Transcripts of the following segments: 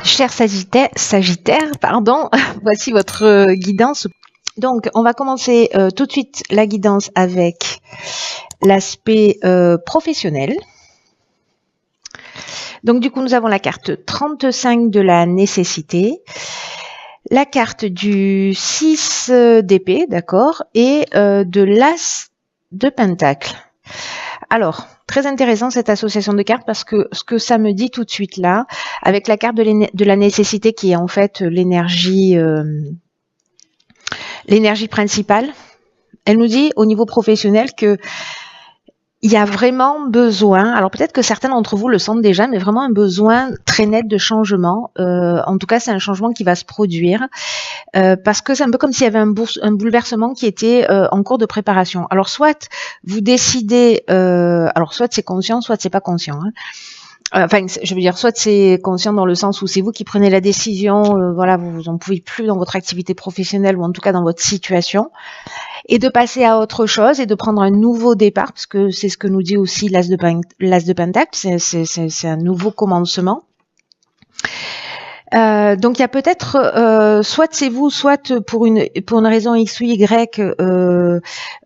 Cher Sagittaire, pardon, voici votre guidance. Donc, on va commencer tout de suite la guidance avec l'aspect professionnel. Donc, du coup, nous avons la carte 35 de la nécessité, la carte du 6 d'épée, d'accord, et de l'as de pentacle. Alors, très intéressant cette association de cartes parce que ce que ça me dit tout de suite là, avec la carte de la nécessité qui est en fait l'énergie principale, elle nous dit au niveau professionnel que il y a vraiment besoin, alors peut-être que certains d'entre vous le sentent déjà, mais vraiment un besoin très net de changement. En tout cas, c'est un changement qui va se produire parce que c'est un peu comme s'il y avait un bouleversement qui était en cours de préparation. Alors soit vous décidez, alors soit c'est conscient, soit c'est pas conscient. Hein. Enfin, je veux dire, soit c'est conscient dans le sens où c'est vous qui prenez la décision, voilà, vous en pouvez plus dans votre activité professionnelle ou en tout cas dans votre situation, et de passer à autre chose et de prendre un nouveau départ, parce que c'est ce que nous dit aussi l'as de pentacle, c'est un nouveau commencement. Donc il y a peut-être soit c'est vous, soit pour une raison X ou Y,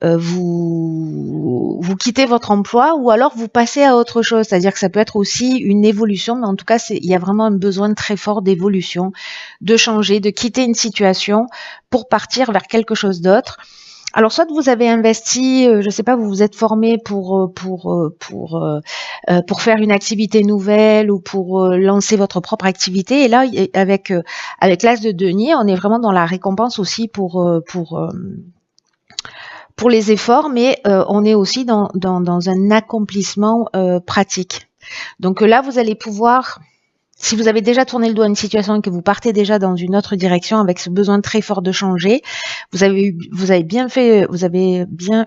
vous quittez votre emploi ou alors vous passez à autre chose. C'est-à-dire que ça peut être aussi une évolution, mais en tout cas il y a vraiment un besoin très fort d'évolution, de changer, de quitter une situation pour partir vers quelque chose d'autre. Alors, soit vous avez investi, je sais pas, vous vous êtes formé pour faire une activité nouvelle ou pour lancer votre propre activité. Et là, avec l'as de denier, on est vraiment dans la récompense aussi pour les efforts, mais on est aussi dans un accomplissement pratique. Donc là, vous allez pouvoir, si vous avez déjà tourné le dos à une situation et que vous partez déjà dans une autre direction avec ce besoin très fort de changer, vous avez bien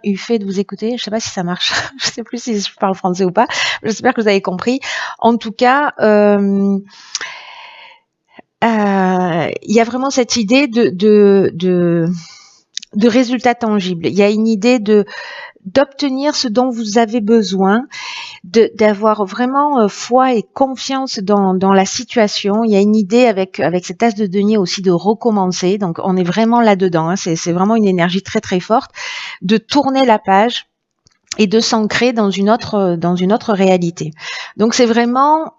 eu fait de vous écouter. Je sais pas si ça marche. Je sais plus si je parle français ou pas. J'espère que vous avez compris. En tout cas, il y a vraiment cette idée de résultats tangibles. Il y a une idée d'obtenir ce dont vous avez besoin, d'avoir vraiment foi et confiance dans la situation. Il y a une idée avec cette as de denier aussi de recommencer. Donc on est vraiment là-dedans. Hein. C'est vraiment une énergie très très forte de tourner la page et de s'ancrer dans une autre réalité. Donc c'est vraiment,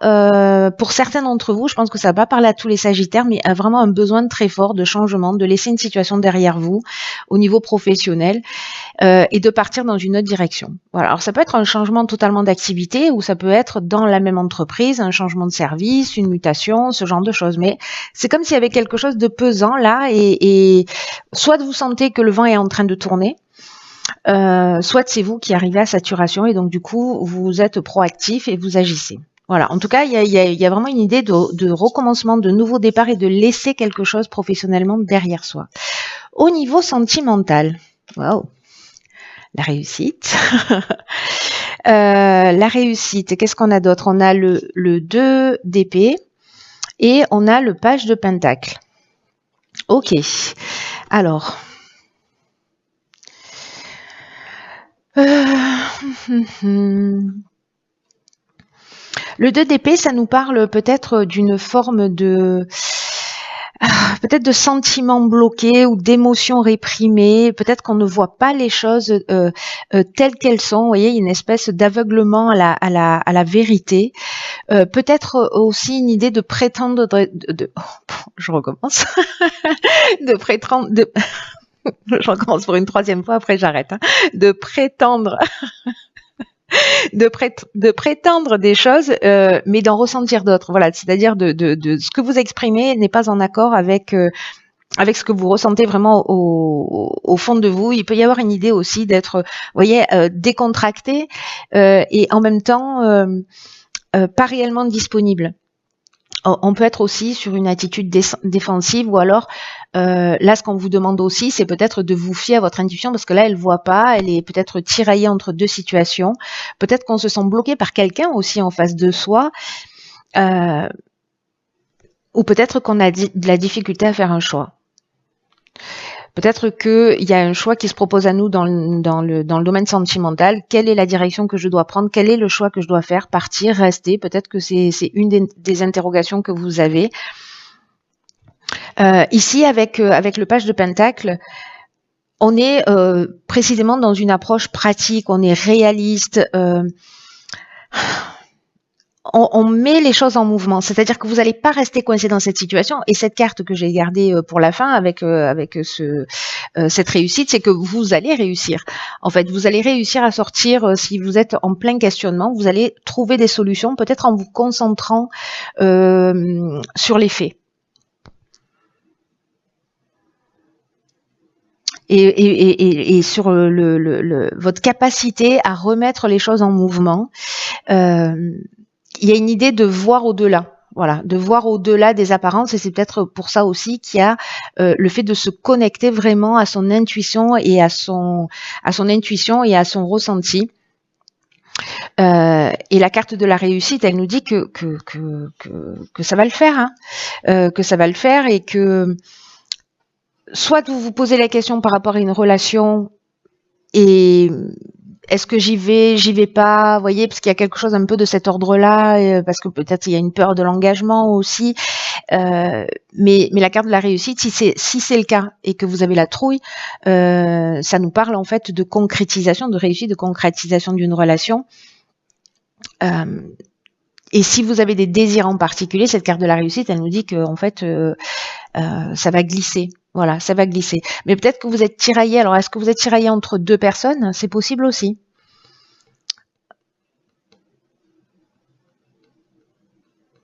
pour certains d'entre vous, je pense que ça va pas parler à tous les Sagittaires, mais vraiment un besoin très fort de changement, de laisser une situation derrière vous au niveau professionnel et de partir dans une autre direction. Voilà. Alors ça peut être un changement totalement d'activité ou ça peut être dans la même entreprise, un changement de service, une mutation, ce genre de choses. Mais c'est comme s'il y avait quelque chose de pesant là et soit vous sentez que le vent est en train de tourner, soit c'est vous qui arrivez à saturation et donc du coup vous êtes proactif et vous agissez. Voilà. En tout cas, il y a vraiment une idée de recommencement, de nouveau départ et de laisser quelque chose professionnellement derrière soi. Au niveau sentimental, waouh, la réussite. La réussite, qu'est-ce qu'on a d'autre? On a le 2 d'épée et on a le page de pentacle. Ok. Alors. Le 2 d'épée, ça nous parle peut-être d'une forme de sentiments bloqués ou d'émotions réprimées. Peut-être qu'on ne voit pas les choses telles qu'elles sont. Vous voyez, une espèce d'aveuglement à la vérité. Peut-être aussi une idée de prétendre je recommence. de prétendre je recommence pour une troisième fois, après j'arrête. Hein. De prétendre de prétendre des choses, mais d'en ressentir d'autres. Voilà, c'est-à-dire de ce que vous exprimez n'est pas en accord avec ce que vous ressentez vraiment au fond de vous. Il peut y avoir une idée aussi d'être, vous voyez, décontracté et en même temps pas réellement disponible. On peut être aussi sur une attitude défensive ou alors là ce qu'on vous demande aussi c'est peut-être de vous fier à votre intuition parce que là elle voit pas, elle est peut-être tiraillée entre deux situations, peut-être qu'on se sent bloqué par quelqu'un aussi en face de soi ou peut-être qu'on a de la difficulté à faire un choix. Peut-être qu'il y a un choix qui se propose à nous dans le domaine sentimental. Quelle est la direction que je dois prendre? Quel est le choix que je dois faire? Partir, rester? Peut-être que c'est une des interrogations que vous avez. Ici, avec le page de Pentacle, on est précisément dans une approche pratique, on est réaliste. On met les choses en mouvement, c'est-à-dire que vous n'allez pas rester coincé dans cette situation. Et cette carte que j'ai gardée pour la fin avec cette réussite, c'est que vous allez réussir. En fait, vous allez réussir à sortir, si vous êtes en plein questionnement, vous allez trouver des solutions, peut-être en vous concentrant sur les faits. Et sur votre capacité à remettre les choses en mouvement. Il y a une idée de voir au-delà, voilà, de voir au-delà des apparences, et c'est peut-être pour ça aussi qu'il y a le fait de se connecter vraiment à son intuition et à son intuition et à son ressenti. Et la carte de la réussite, elle nous dit que ça va le faire, hein, que ça va le faire, et que soit vous vous posez la question par rapport à une relation et est-ce que j'y vais pas, vous voyez, parce qu'il y a quelque chose un peu de cet ordre-là, parce que peut-être il y a une peur de l'engagement aussi, mais la carte de la réussite, si c'est le cas et que vous avez la trouille, ça nous parle en fait de concrétisation, de réussite, de concrétisation d'une relation. Et si vous avez des désirs en particulier, cette carte de la réussite, elle nous dit que en fait, ça va glisser. Voilà, ça va glisser. Mais peut-être que vous êtes tiraillé. Alors, est-ce que vous êtes tiraillé entre deux personnes? C'est possible aussi.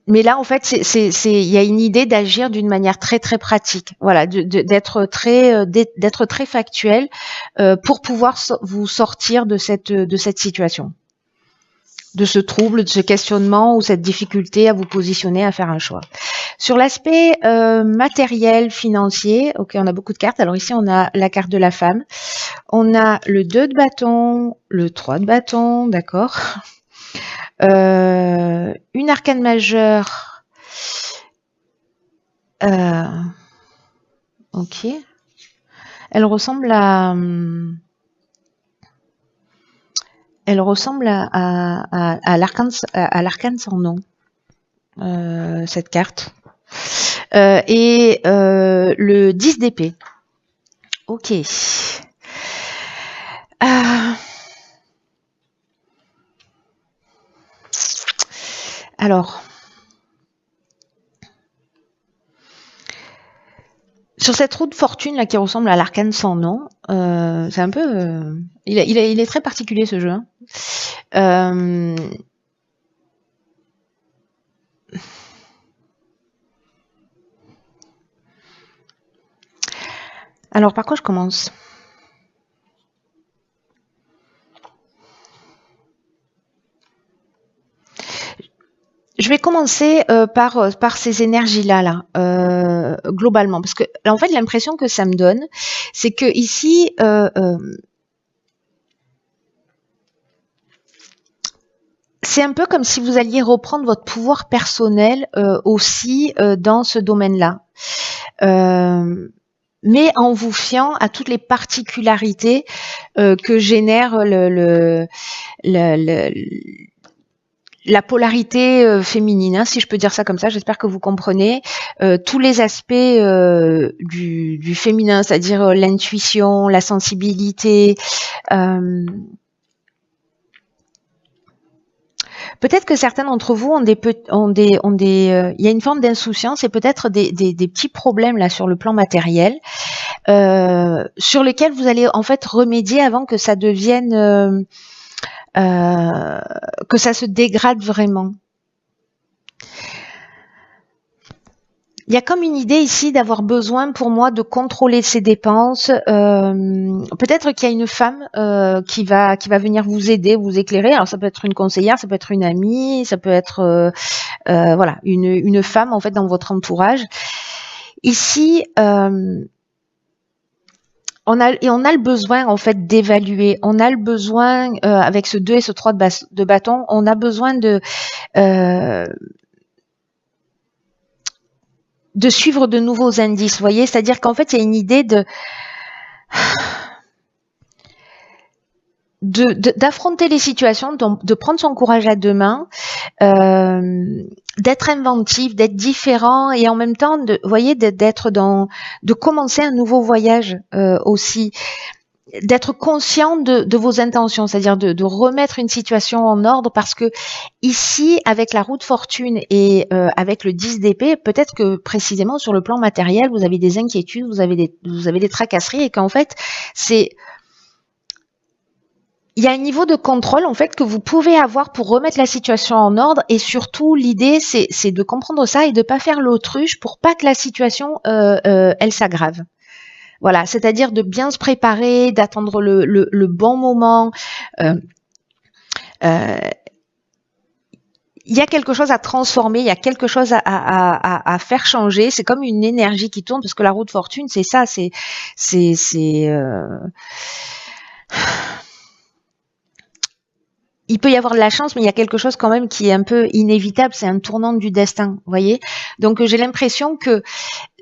Mais là, en fait, il y a une idée d'agir d'une manière très très pratique. Voilà, d'être très factuel pour pouvoir vous sortir de cette situation, de ce trouble, de ce questionnement ou cette difficulté à vous positionner, à faire un choix. Sur l'aspect matériel, financier, ok, on a beaucoup de cartes. Alors ici, on a la carte de la femme. On a le 2 de bâton, le 3 de bâton, d'accord. Une arcane majeure. Ok. Elle ressemble à... l'arcane sans nom, cette carte. Et le 10 d'épée. Ok. Alors, sur cette roue de fortune là qui ressemble à l'arcane sans nom, c'est un peu, il est très particulier ce jeu. Hein. Alors, par quoi je commence? Je vais commencer par ces énergies-là, globalement, parce que en fait, l'impression que ça me donne, c'est que ici, c'est un peu comme si vous alliez reprendre votre pouvoir personnel aussi dans ce domaine-là. Mais en vous fiant à toutes les particularités que génère la polarité féminine, hein, si je peux dire ça comme ça. J'espère que vous comprenez tous les aspects du féminin, c'est-à-dire l'intuition, la sensibilité. Peut-être que certains d'entre vous il y a une forme d'insouciance et peut-être des petits problèmes là sur le plan matériel, sur lesquels vous allez en fait remédier avant que ça devienne, que ça se dégrade vraiment. Il y a comme une idée ici d'avoir besoin pour moi de contrôler ses dépenses. Peut-être qu'il y a une femme qui va venir vous aider, vous éclairer. Alors ça peut être une conseillère, ça peut être une amie, ça peut être voilà, une femme en fait dans votre entourage. Ici, on a le besoin en fait d'évaluer. On a le besoin avec ce 2 et ce 3 de bâton, on a besoin de suivre de nouveaux indices, vous voyez, c'est-à-dire qu'en fait, il y a une idée d'affronter les situations, de prendre son courage à deux mains, d'être inventif, d'être différent et en même temps, vous voyez, de commencer un nouveau voyage aussi, d'être conscient de vos intentions, c'est-à-dire de remettre une situation en ordre parce que ici, avec la roue de fortune et avec le 10 d'épée, peut-être que précisément sur le plan matériel, vous avez des inquiétudes, vous avez des tracasseries et qu'en fait, il y a un niveau de contrôle en fait que vous pouvez avoir pour remettre la situation en ordre et surtout l'idée c'est de comprendre ça et de pas faire l'autruche pour pas que la situation elle s'aggrave. Voilà, c'est-à-dire de bien se préparer, d'attendre le bon moment. Il y a quelque chose à transformer, il y a quelque chose à faire changer. C'est comme une énergie qui tourne parce que la roue de fortune c'est ça, il peut y avoir de la chance, mais il y a quelque chose quand même qui est un peu inévitable, c'est un tournant du destin, vous voyez. Donc j'ai l'impression que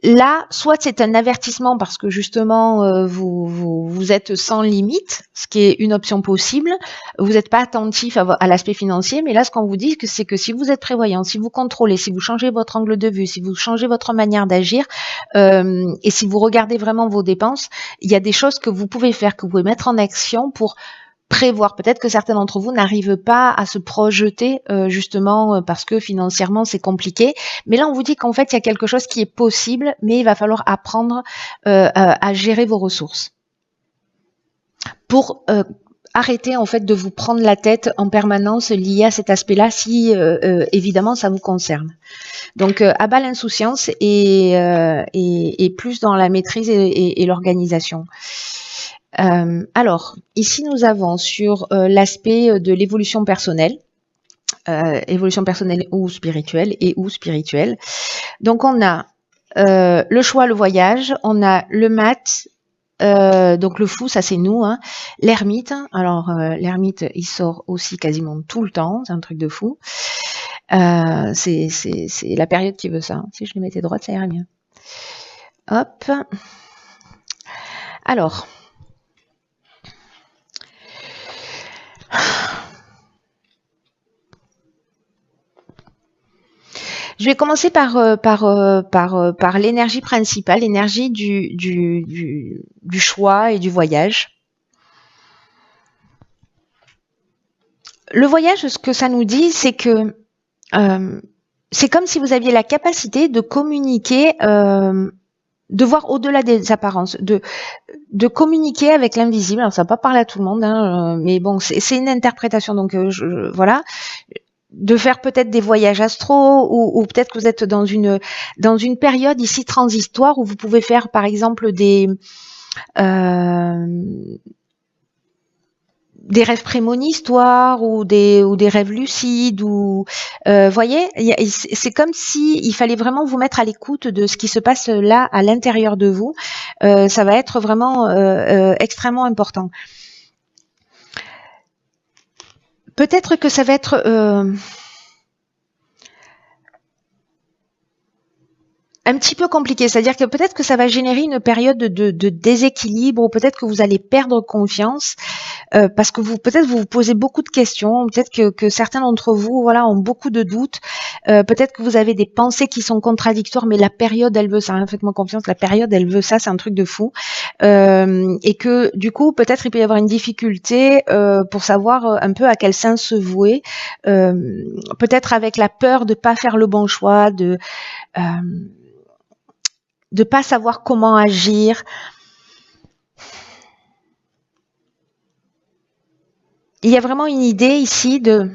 là, soit c'est un avertissement parce que justement vous êtes sans limite, ce qui est une option possible. Vous n'êtes pas attentif à l'aspect financier, mais là ce qu'on vous dit, c'est que si vous êtes prévoyant, si vous contrôlez, si vous changez votre angle de vue, si vous changez votre manière d'agir, et si vous regardez vraiment vos dépenses, il y a des choses que vous pouvez faire, que vous pouvez mettre en action pour prévoir. Peut-être que certains d'entre vous n'arrivent pas à se projeter justement parce que financièrement c'est compliqué. Mais là on vous dit qu'en fait il y a quelque chose qui est possible, mais il va falloir apprendre à gérer vos ressources pour arrêter en fait de vous prendre la tête en permanence lié à cet aspect-là si évidemment ça vous concerne. Donc à bas l'insouciance et plus dans la maîtrise et l'organisation. Alors, ici nous avons sur l'aspect de l'évolution personnelle ou spirituelle Donc on a le choix, le voyage, on a le mat, donc le fou, ça c'est nous, hein, l'ermite. Alors l'ermite, il sort aussi quasiment tout le temps, c'est un truc de fou. C'est la période qui veut ça. Hein. Si je les mettais droite, ça irait mieux. Hop. Alors. Je vais commencer par l'énergie principale, l'énergie du choix et du voyage. Le voyage, ce que ça nous dit, c'est que c'est comme si vous aviez la capacité de communiquer, de voir au-delà des apparences, de communiquer avec l'invisible. Alors ça va pas parler à tout le monde, hein, mais bon, c'est une interprétation, donc voilà. De faire peut-être des voyages astraux ou peut-être que vous êtes dans une période ici transitoire où vous pouvez faire par exemple des rêves prémonitoires ou des rêves lucides ou voyez, c'est comme si il fallait vraiment vous mettre à l'écoute de ce qui se passe là à l'intérieur de vous. Ça va être vraiment extrêmement important. Peut-être que ça va être un petit peu compliqué, c'est-à-dire que peut-être que ça va générer une période de déséquilibre ou peut-être que vous allez perdre confiance parce que peut-être vous posez beaucoup de questions, peut-être que certains d'entre vous voilà ont beaucoup de doutes, peut-être que vous avez des pensées qui sont contradictoires, mais la période elle veut ça, hein, faites-moi confiance, la période elle veut ça, c'est un truc de fou et que du coup peut-être il peut y avoir une difficulté pour savoir un peu à quel sens se vouer, peut-être avec la peur de pas faire le bon choix, de pas savoir comment agir. Il y a vraiment une idée ici de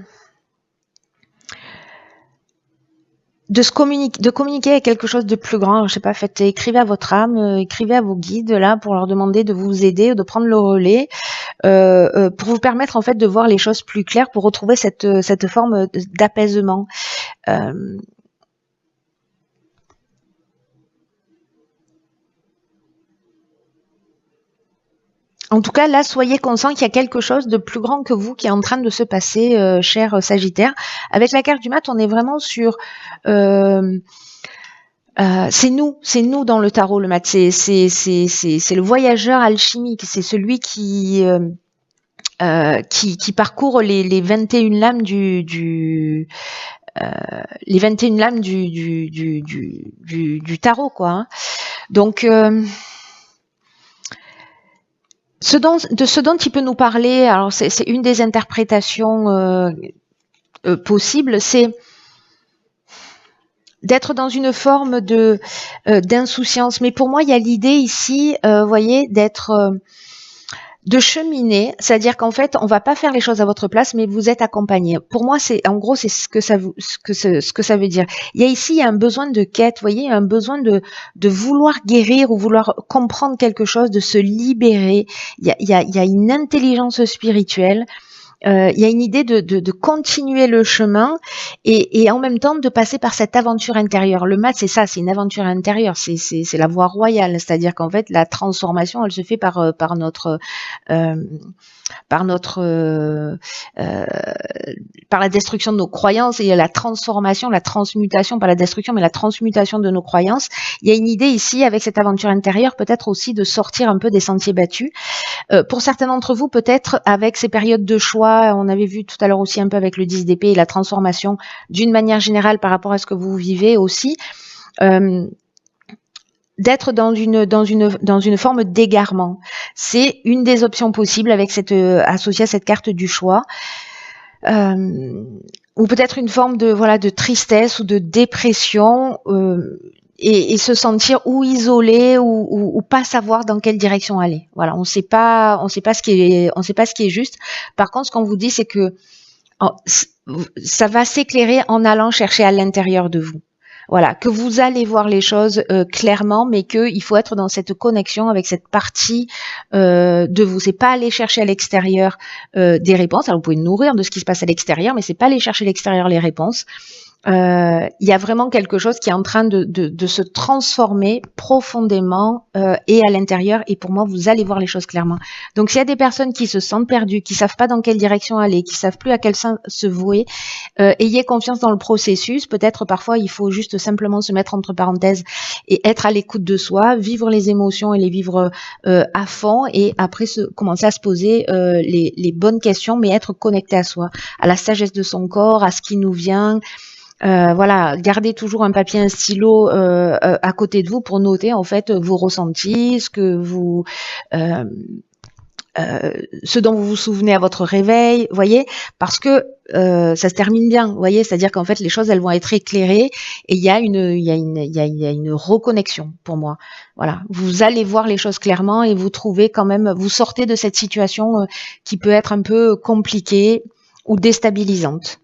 communiquer avec quelque chose de plus grand. Je sais pas, écrivez à votre âme, écrivez à vos guides là pour leur demander de vous aider, de prendre le relais, pour vous permettre en fait de voir les choses plus claires, pour retrouver cette forme d'apaisement. En tout cas, là, soyez conscient qu'il y a quelque chose de plus grand que vous qui est en train de se passer, cher Sagittaire. Avec la carte du mat, on est vraiment sur c'est nous dans le tarot, le mat. C'est le voyageur alchimique. C'est celui qui parcourt les 21 lames les 21 lames du tarot, quoi. Hein. Donc, ce dont il peut nous parler, alors c'est une des interprétations possibles, c'est d'être dans une forme de d'insouciance. Mais pour moi, il y a l'idée ici, voyez, de cheminer, c'est-à-dire qu'en fait, on va pas faire les choses à votre place, mais vous êtes accompagné. Pour moi, c'est en gros, c'est ce que ça veut dire. Il y a un besoin de quête, vous voyez, il y a un besoin de vouloir guérir ou vouloir comprendre quelque chose, de se libérer. Il y a une intelligence spirituelle. Il y a une idée de continuer le chemin et en même temps de passer par cette aventure intérieure. Le mat, c'est ça, c'est une aventure intérieure, c'est la voie royale, c'est-à-dire qu'en fait la transformation, elle se fait par la destruction de nos croyances, et la transformation, la transmutation, pas la destruction, mais la transmutation de nos croyances. Il y a une idée ici, avec cette aventure intérieure, peut-être aussi de sortir un peu des sentiers battus. Pour certains d'entre vous, peut-être avec ces périodes de choix, on avait vu tout à l'heure aussi un peu avec le 10 d'épée et la transformation d'une manière générale par rapport à ce que vous vivez aussi, d'être dans une forme d'égarement. C'est une des options possibles avec associée à cette carte du choix. Ou peut-être une forme de tristesse ou de dépression, et se sentir ou isolé ou pas savoir dans quelle direction aller. Voilà, on sait pas ce qui est juste. Par contre, ce qu'on vous dit, c'est que ça va s'éclairer en allant chercher à l'intérieur de vous. Voilà, que vous allez voir les choses clairement, mais qu'il faut être dans cette connexion avec cette partie de vous. C'est pas aller chercher à l'extérieur des réponses. Alors vous pouvez nourrir de ce qui se passe à l'extérieur, mais c'est pas aller chercher à l'extérieur les réponses. Il y a vraiment quelque chose qui est en train de se transformer profondément et à l'intérieur, et pour moi vous allez voir les choses clairement. Donc s'il y a des personnes qui se sentent perdues, qui savent pas dans quelle direction aller, qui savent plus à quel sens se vouer, ayez confiance dans le processus. Peut-être parfois il faut juste simplement se mettre entre parenthèses et être à l'écoute de soi, vivre les émotions et les vivre à fond, et après commencer à se poser les bonnes questions, mais être connecté à soi, à la sagesse de son corps, à ce qui nous vient. Voilà, gardez toujours un papier, un stylo à côté de vous pour noter en fait vos ressentis, ce dont vous vous souvenez à votre réveil, voyez, parce que ça se termine bien, voyez, c'est-à-dire qu'en fait les choses elles vont être éclairées et il y a une reconnexion pour moi. Voilà, vous allez voir les choses clairement et vous trouvez quand même, vous sortez de cette situation qui peut être un peu compliquée ou déstabilisante.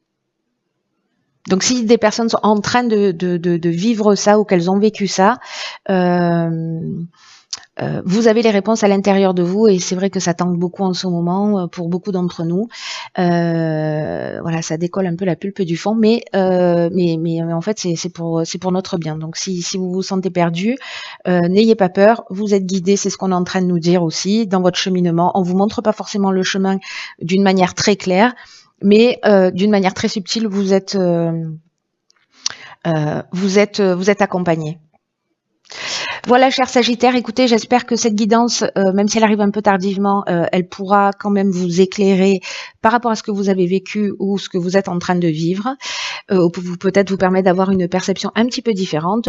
Donc si des personnes sont en train de vivre ça ou qu'elles ont vécu ça, vous avez les réponses à l'intérieur de vous, et c'est vrai que ça tangue beaucoup en ce moment pour beaucoup d'entre nous. Voilà, ça décolle un peu la pulpe du fond, mais en fait c'est pour notre bien. Donc si vous vous sentez perdu, n'ayez pas peur, vous êtes guidés, c'est ce qu'on est en train de nous dire aussi dans votre cheminement. On vous montre pas forcément le chemin d'une manière très claire, mais d'une manière très subtile, vous êtes accompagné. Voilà, cher Sagittaire, écoutez, j'espère que cette guidance, même si elle arrive un peu tardivement, elle pourra quand même vous éclairer par rapport à ce que vous avez vécu ou ce que vous êtes en train de vivre, ou peut-être vous permettre d'avoir une perception un petit peu différente.